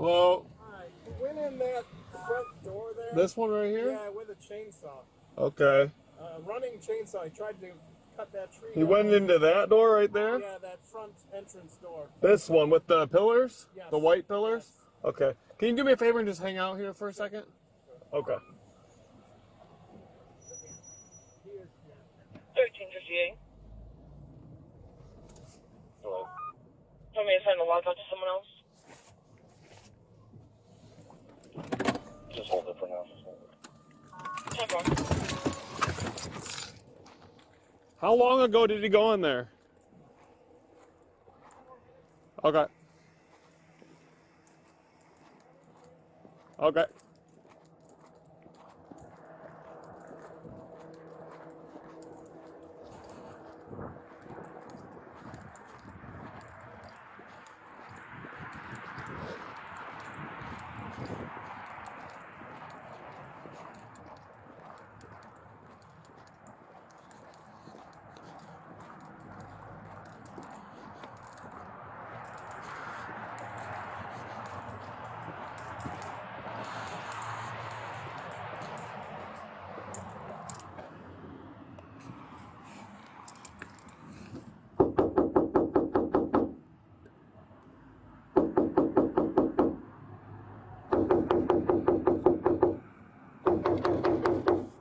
Hello? Hi, you went in that front door there? This one right here? Yeah, with a chainsaw. Okay. Running chainsaw. He tried to cut that tree He down. went into that door right there? Yeah, that front entrance door. This one with the pillars? Yes. The white pillars? Yes. Okay. Can you do me a favor and just hang out here for a second? Okay. 1358. Hello. Tell me to send the lockout to someone else. Just hold it for now. Check on. How long ago did he go in there? Okay. Okay.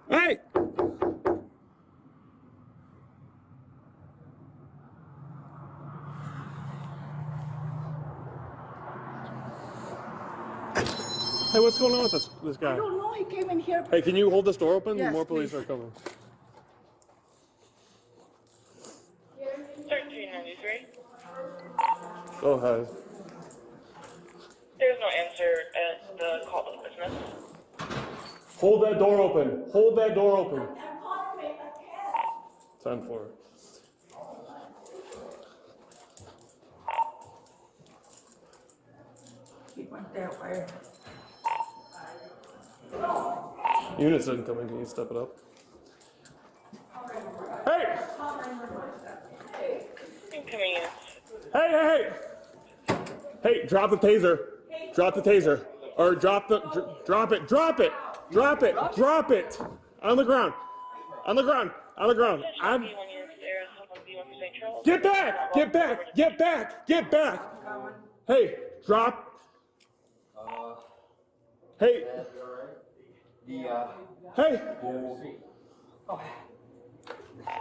Hey! Hey, what's going on with this guy? I don't know, he came in here. Hey, can you hold this door open? Yes, More police please. are coming. 1393. Go ahead. There's no answer at the call to the business. Hold that door open. Hold that door open. 10-4. He went that way. Unit's incoming. Can you step it up? Hey! Incoming units. Hey! Hey, drop the taser. Drop the taser. Or drop it. Drop it. Drop it. On the ground. On the ground. Attention B1 units there. Someone B1 for St. Charles. Get back. Hey, drop. Hey. Hey.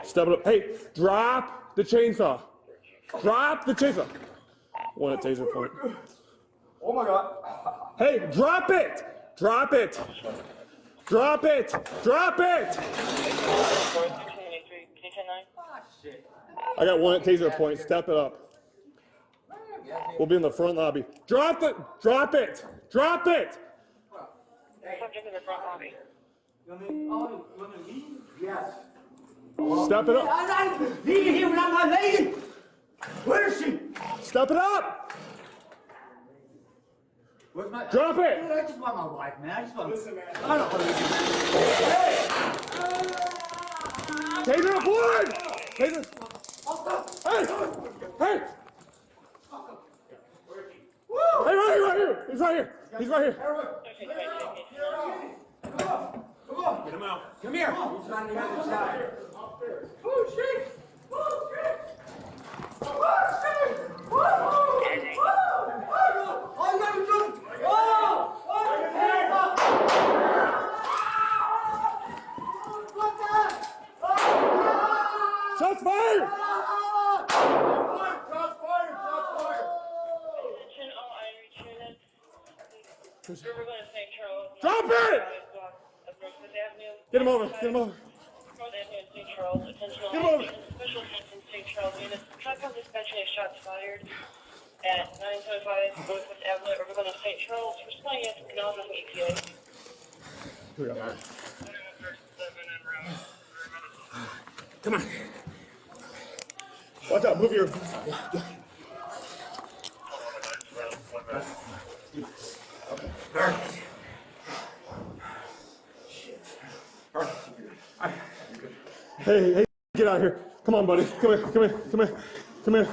Step it up. Hey, drop the chainsaw. One at taser point. Oh my God. Hey, drop it. Drop it. 1393. Can you 10-9? I got one at taser point. Step it up. We'll be in the front lobby. Drop it. Subject in the front lobby. Yes. Step it up. I'm leaving here without my lady. Where is she? Step it up. Where's my? Drop it. I just want my wife, man. I just want. Listen, man. I don't want to. Taser deployed. Taser. Hey. Hey, right here. He's right here. 1323. Get him out. Come here. He's on the other side. Oh shit! Shots fired. Attention all Irish units. We're going to St. Charles. Drop it! Get him over. North Avenue in St. Charles. Attention all Get him over. special attention St. Charles units. Shotgun dispatching is shots fired at 975 Northwest Avenue. We're going to St. Charles. Responding yes, acknowledging ETA. Here we go. Come on. Watch out. Move your. Hey, get out of here. Come on, buddy. Come here.